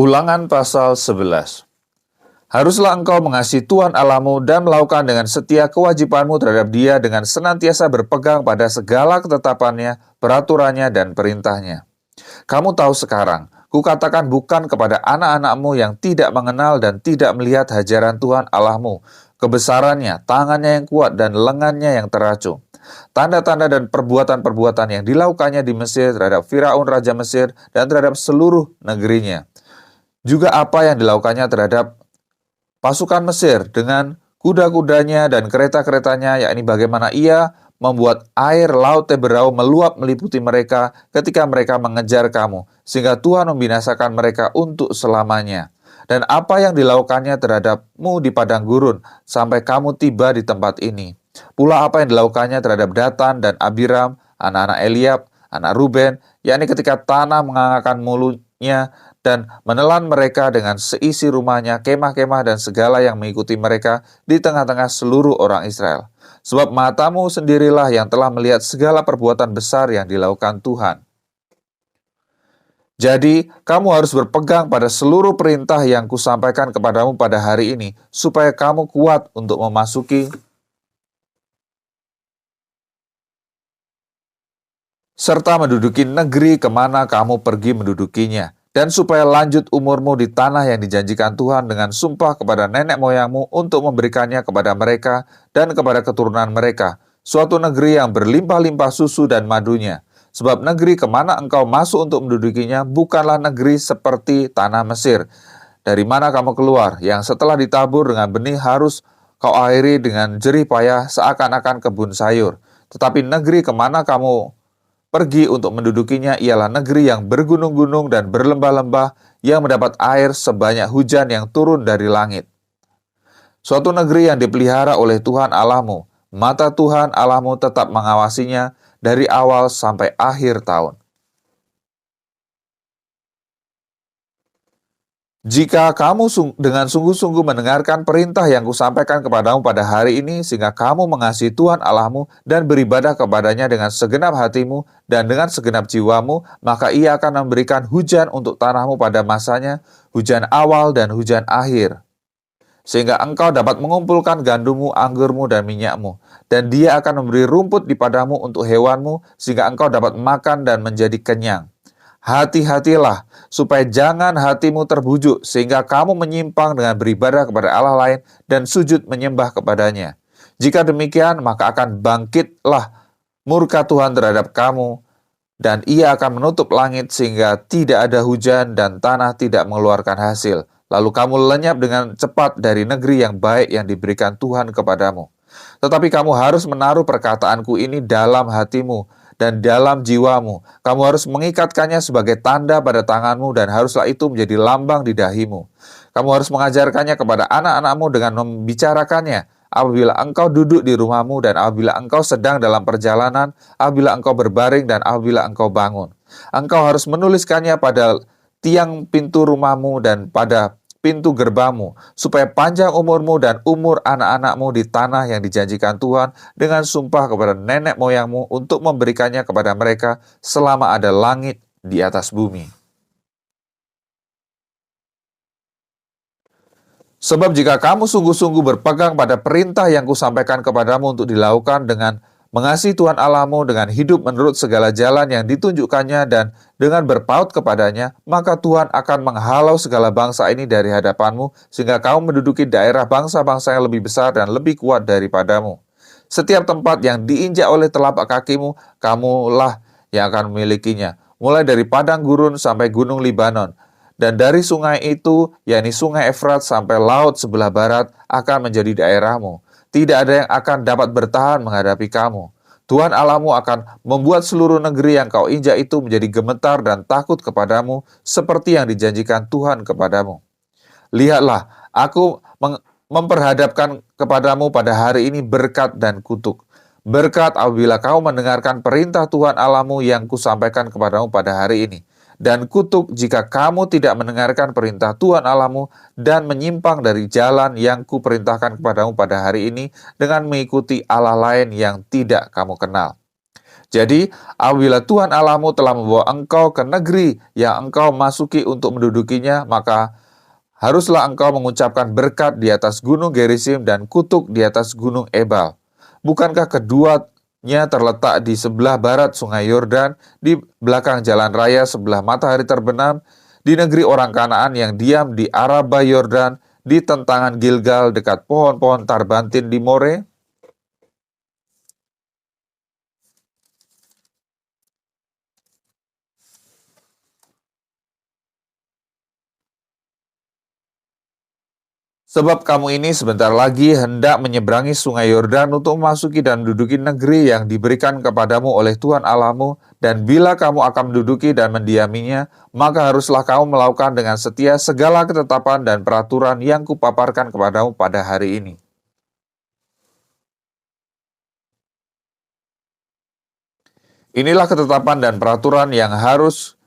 Ulangan pasal 11. Haruslah engkau mengasihi Tuhan Allahmu dan melakukan dengan setia kewajibanmu terhadap Dia dengan senantiasa berpegang pada segala ketetapannya, peraturannya, dan perintahnya. Kamu tahu sekarang, kukatakan bukan kepada anak-anakmu yang tidak mengenal dan tidak melihat hajaran Tuhan Allahmu, kebesarannya, tangannya yang kuat, dan lengannya yang teracung. Tanda-tanda dan perbuatan-perbuatan yang dilakukannya di Mesir terhadap Firaun Raja Mesir dan terhadap seluruh negerinya. Juga apa yang dilakukannya terhadap pasukan Mesir dengan kuda-kudanya dan kereta-keretanya, yakni bagaimana ia membuat air laut Teberau meluap meliputi mereka ketika mereka mengejar kamu, sehingga Tuhan membinasakan mereka untuk selamanya. Dan apa yang dilakukannya terhadapmu di padang gurun, sampai kamu tiba di tempat ini. Pula apa yang dilakukannya terhadap Datan dan Abiram, anak-anak Eliab, anak Ruben, yakni ketika tanah mengangkat mulutnya dan menelan mereka dengan seisi rumahnya, kemah-kemah dan segala yang mengikuti mereka di tengah-tengah seluruh orang Israel. Sebab matamu sendirilah yang telah melihat segala perbuatan besar yang dilakukan Tuhan. Jadi, kamu harus berpegang pada seluruh perintah yang kusampaikan kepadamu pada hari ini, supaya kamu kuat untuk memasuki serta menduduki negeri kemana kamu pergi mendudukinya, dan supaya lanjut umurmu di tanah yang dijanjikan Tuhan dengan sumpah kepada nenek moyangmu untuk memberikannya kepada mereka dan kepada keturunan mereka, suatu negeri yang berlimpah-limpah susu dan madunya. Sebab negeri kemana engkau masuk untuk mendudukinya bukanlah negeri seperti tanah Mesir, dari mana kamu keluar, yang setelah ditabur dengan benih harus kau airi dengan jerih payah seakan-akan kebun sayur. Tetapi negeri kemana kamu pergi untuk mendudukinya ialah negeri yang bergunung-gunung dan berlembah-lembah yang mendapat air sebanyak hujan yang turun dari langit. Suatu negeri yang dipelihara oleh Tuhan Allahmu, mata Tuhan Allahmu tetap mengawasinya dari awal sampai akhir tahun. Jika kamu dengan sungguh-sungguh mendengarkan perintah yang kusampaikan kepadamu pada hari ini, sehingga kamu mengasihi Tuhan Allahmu dan beribadah kepadanya dengan segenap hatimu dan dengan segenap jiwamu, maka Ia akan memberikan hujan untuk tanahmu pada masanya, hujan awal dan hujan akhir, sehingga engkau dapat mengumpulkan gandummu, anggurmu, dan minyakmu, dan Dia akan memberi rumput di padamu untuk hewanmu, sehingga engkau dapat makan dan menjadi kenyang. Hati-hatilah, supaya jangan hatimu terbujuk, sehingga kamu menyimpang dengan beribadah kepada Allah lain dan sujud menyembah kepadanya. Jika demikian, maka akan bangkitlah murka Tuhan terhadap kamu, dan Ia akan menutup langit sehingga tidak ada hujan dan tanah tidak mengeluarkan hasil. Lalu kamu lenyap dengan cepat dari negeri yang baik yang diberikan Tuhan kepadamu. Tetapi kamu harus menaruh perkataanku ini dalam hatimu dan dalam jiwamu. Kamu harus mengikatkannya sebagai tanda pada tanganmu dan haruslah itu menjadi lambang di dahimu. Kamu harus mengajarkannya kepada anak-anakmu dengan membicarakannya apabila engkau duduk di rumahmu dan apabila engkau sedang dalam perjalanan, apabila engkau berbaring dan apabila engkau bangun. Engkau harus menuliskannya pada tiang pintu rumahmu dan pada pintu gerbangmu, supaya panjang umurmu dan umur anak-anakmu di tanah yang dijanjikan Tuhan dengan sumpah kepada nenek moyangmu untuk memberikannya kepada mereka selama ada langit di atas bumi. Sebab jika kamu sungguh-sungguh berpegang pada perintah yang kusampaikan kepadamu untuk dilakukan dengan mengasihi Tuhan Allahmu dengan hidup menurut segala jalan yang ditunjukkannya dan dengan berpaut kepadanya, maka Tuhan akan menghalau segala bangsa ini dari hadapanmu, sehingga kamu menduduki daerah bangsa-bangsa yang lebih besar dan lebih kuat daripadamu. Setiap tempat yang diinjak oleh telapak kakimu, kamulah yang akan memilikinya, mulai dari padang gurun sampai gunung Libanon. Dan dari sungai itu, yakni sungai Efrat sampai laut sebelah barat, akan menjadi daerahmu. Tidak ada yang akan dapat bertahan menghadapi kamu. Tuhan Allahmu akan membuat seluruh negeri yang kau injak itu menjadi gemetar dan takut kepadamu, seperti yang dijanjikan Tuhan kepadamu. Lihatlah, aku memperhadapkan kepadamu pada hari ini berkat dan kutuk. Berkat apabila kau mendengarkan perintah Tuhan Allahmu yang kusampaikan kepadamu pada hari ini. Dan kutuk jika kamu tidak mendengarkan perintah Tuhan Allahmu dan menyimpang dari jalan yang kuperintahkan kepadamu pada hari ini dengan mengikuti Allah lain yang tidak kamu kenal. Jadi, apabila Tuhan Allahmu telah membawa engkau ke negeri yang engkau masuki untuk mendudukinya, maka haruslah engkau mengucapkan berkat di atas gunung Gerizim dan kutuk di atas gunung Ebal. Bukankah keduanya terletak di sebelah barat sungai Yordan, di belakang jalan raya sebelah matahari terbenam, di negeri orang Kanaan yang diam di Araba Yordan, di tentangan Gilgal dekat pohon-pohon tarbantin di More? Sebab kamu ini sebentar lagi hendak menyeberangi sungai Yordan untuk memasuki dan menduduki negeri yang diberikan kepadamu oleh Tuhan Allahmu, dan bila kamu akan menduduki dan mendiaminya, maka haruslah kamu melakukan dengan setia segala ketetapan dan peraturan yang kupaparkan kepadamu pada hari ini. Inilah ketetapan dan peraturan yang harus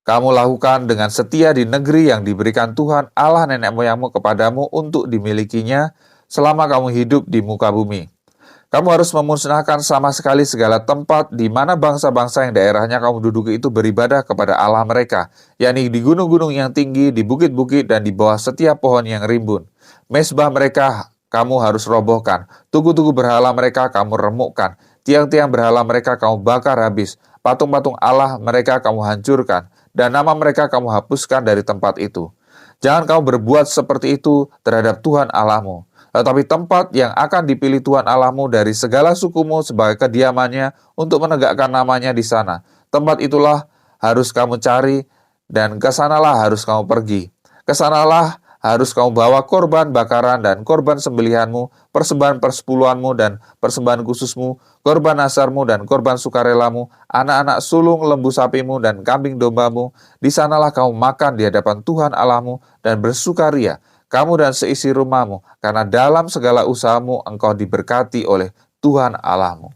kamu lakukan dengan setia di negeri yang diberikan Tuhan Allah nenek moyangmu kepadamu untuk dimilikinya selama kamu hidup di muka bumi. Kamu harus memusnahkan sama sekali segala tempat di mana bangsa-bangsa yang daerahnya kamu duduki itu beribadah kepada Allah mereka, yakni di gunung-gunung yang tinggi, di bukit-bukit, dan di bawah setiap pohon yang rimbun. Mesbah mereka kamu harus robohkan, tugu-tugu berhala mereka kamu remukkan, tiang-tiang berhala mereka kamu bakar habis, patung-patung Allah mereka kamu hancurkan, dan nama mereka kamu hapuskan dari tempat itu. Jangan kamu berbuat seperti itu terhadap Tuhan Allahmu. Tetapi tempat yang akan dipilih Tuhan Allahmu dari segala sukumu sebagai kediamannya untuk menegakkan namanya di sana. Tempat itulah harus kamu cari dan kesanalah harus kamu pergi. Kesanalah harus kamu bawa korban bakaran dan korban sembelihanmu, persembahan persepuluhanmu dan persembahan khususmu, korban nasarmu dan korban sukarelamu, anak-anak sulung lembu sapimu dan kambing dombamu. Di sanalah kamu makan di hadapan Tuhan Allahmu dan bersukaria, kamu dan seisi rumahmu, karena dalam segala usahamu engkau diberkati oleh Tuhan Allahmu.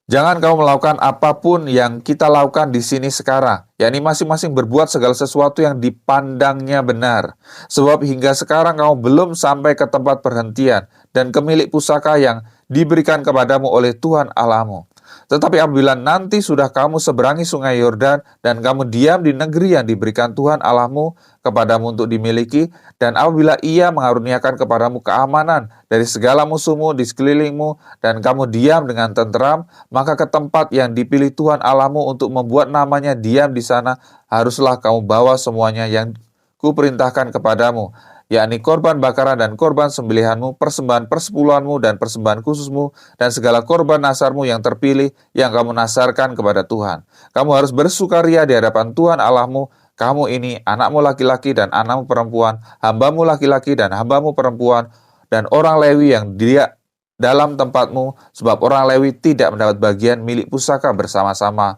Jangan kamu melakukan apapun yang kita lakukan di sini sekarang, yakni masing-masing berbuat segala sesuatu yang dipandangnya benar. Sebab hingga sekarang kamu belum sampai ke tempat perhentian dan ke milik pusaka yang diberikan kepadamu oleh Tuhan Allahmu. Tetapi apabila nanti sudah kamu seberangi sungai Yordan dan kamu diam di negeri yang diberikan Tuhan Allahmu kepadamu untuk dimiliki, dan apabila Ia mengaruniakan kepadamu keamanan dari segala musuhmu di sekelilingmu, dan kamu diam dengan tenteram, maka ke tempat yang dipilih Tuhan Allahmu untuk membuat namanya diam di sana, haruslah kamu bawa semuanya yang kuperintahkan kepadamu, yakni korban bakaran dan korban sembelihanmu, persembahan persepuluhanmu dan persembahan khususmu, dan segala korban nasarmu yang terpilih yang kamu nasarkan kepada Tuhan. Kamu harus bersukaria di hadapan Tuhan Allahmu, kamu ini, anakmu laki-laki dan anakmu perempuan, hambamu laki-laki dan hambamu perempuan, dan orang Lewi yang dia dalam tempatmu, sebab orang Lewi tidak mendapat bagian milik pusaka bersama-sama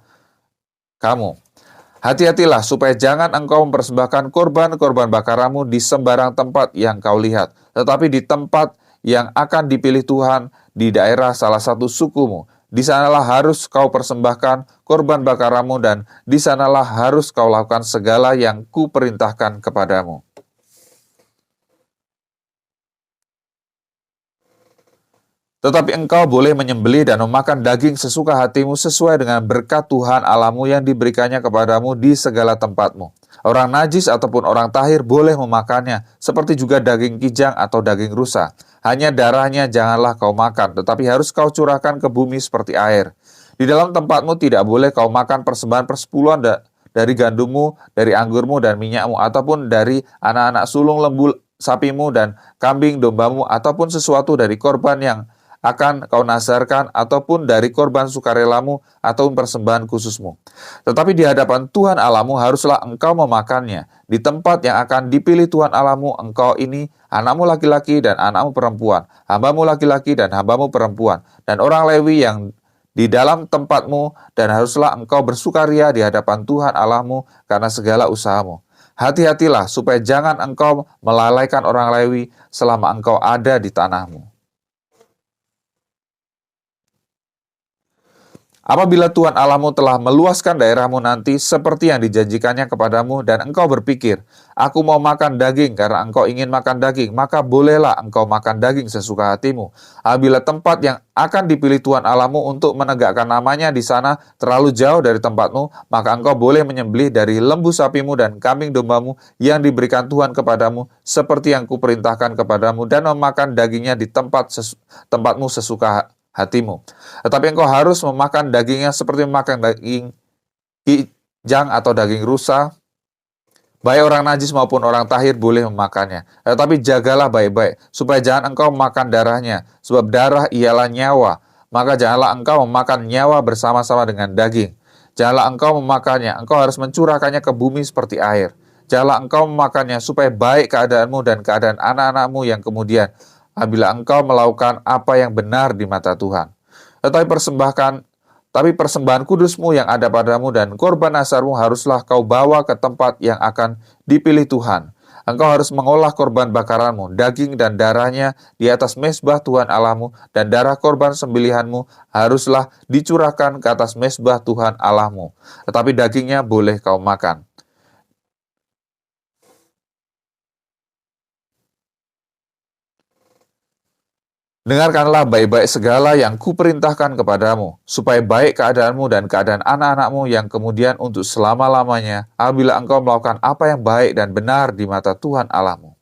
kamu. Hati-hatilah supaya jangan engkau mempersembahkan korban-korban bakaranmu di sembarang tempat yang kau lihat, tetapi di tempat yang akan dipilih Tuhan di daerah salah satu sukumu. Di sanalah harus kau persembahkan korban bakaranmu dan di sanalah harus kau lakukan segala yang kuperintahkan kepadamu. Tetapi engkau boleh menyembelih dan memakan daging sesuka hatimu sesuai dengan berkat Tuhan Allahmu yang diberikannya kepadamu di segala tempatmu. Orang najis ataupun orang tahir boleh memakannya, seperti juga daging kijang atau daging rusa. Hanya darahnya janganlah kau makan, tetapi harus kau curahkan ke bumi seperti air. Di dalam tempatmu tidak boleh kau makan persembahan persepuluhan dari gandummu, dari anggurmu dan minyakmu, ataupun dari anak-anak sulung lembu sapimu dan kambing dombamu, ataupun sesuatu dari korban yang akan kau nasarkan, ataupun dari korban sukarelamu, ataupun persembahan khususmu. Tetapi di hadapan Tuhan Allahmu haruslah engkau memakannya. Di tempat yang akan dipilih Tuhan Allahmu, engkau ini, anakmu laki-laki dan anakmu perempuan, hambamu laki-laki dan hambamu perempuan, dan orang Lewi yang di dalam tempatmu, dan haruslah engkau bersukaria di hadapan Tuhan Allahmu karena segala usahamu. Hati-hatilah supaya jangan engkau melalaikan orang Lewi selama engkau ada di tanahmu. Apabila Tuhan Allahmu telah meluaskan daerahmu nanti seperti yang dijanjikannya kepadamu dan engkau berpikir, aku mau makan daging karena engkau ingin makan daging, maka bolehlah engkau makan daging sesuka hatimu. Apabila tempat yang akan dipilih Tuhan Allahmu untuk menegakkan namanya di sana terlalu jauh dari tempatmu, maka engkau boleh menyembelih dari lembu sapimu dan kambing dombamu yang diberikan Tuhan kepadamu seperti yang kuperintahkan kepadamu dan memakan dagingnya di tempatmu sesuka hatimu. Tetapi engkau harus memakan dagingnya seperti memakan daging kijang atau daging rusa. Baik orang najis maupun orang tahir boleh memakannya. Tetapi jagalah baik-baik, supaya jangan engkau memakan darahnya, sebab darah ialah nyawa. Maka janganlah engkau memakan nyawa bersama-sama dengan daging. Janganlah engkau memakannya, engkau harus mencurahkannya ke bumi seperti air. Janganlah engkau memakannya, supaya baik keadaanmu dan keadaan anak-anakmu yang kemudian, apabila engkau melakukan apa yang benar di mata Tuhan. Tapi persembahan kudusmu yang ada padamu dan korban nasarmu haruslah kau bawa ke tempat yang akan dipilih Tuhan. Engkau harus mengolah korban bakaranmu, daging dan darahnya di atas mezbah Tuhan Allahmu, dan darah korban sembelihanmu haruslah dicurahkan ke atas mezbah Tuhan Allahmu. Tetapi dagingnya boleh kau makan. Dengarkanlah baik-baik segala yang kuperintahkan kepadamu, supaya baik keadaanmu dan keadaan anak-anakmu yang kemudian untuk selama-lamanya, apabila engkau melakukan apa yang baik dan benar di mata Tuhan Allahmu.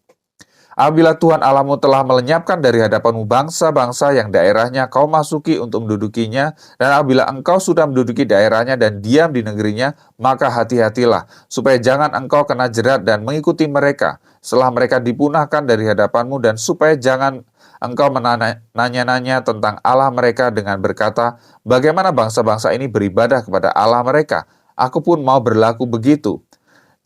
Apabila Tuhan Allahmu telah melenyapkan dari hadapanmu bangsa-bangsa yang daerahnya kau masuki untuk mendudukinya, dan apabila engkau sudah menduduki daerahnya dan diam di negerinya, maka hati-hatilah, supaya jangan engkau kena jerat dan mengikuti mereka, setelah mereka dipunahkan dari hadapanmu, dan supaya jangan engkau menanya-nanya tentang Allah mereka dengan berkata, bagaimana bangsa-bangsa ini beribadah kepada Allah mereka? Aku pun mau berlaku begitu.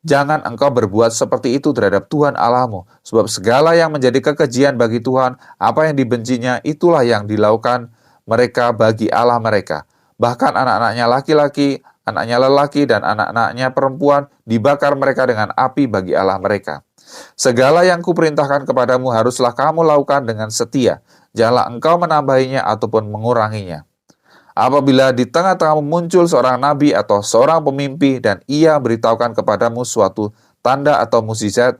Jangan engkau berbuat seperti itu terhadap Tuhan Allahmu, sebab segala yang menjadi kekejian bagi Tuhan, apa yang dibencinya, itulah yang dilakukan mereka bagi Allah mereka. Bahkan anak-anaknya laki-laki, anaknya lelaki, dan anak-anaknya perempuan dibakar mereka dengan api bagi Allah mereka. Segala yang kuperintahkan kepadamu haruslah kamu lakukan dengan setia. Janganlah engkau menambahinya ataupun menguranginya. Apabila di tengah-tengahmu muncul seorang nabi atau seorang pemimpi dan ia beritahukan kepadamu suatu tanda atau mukjizat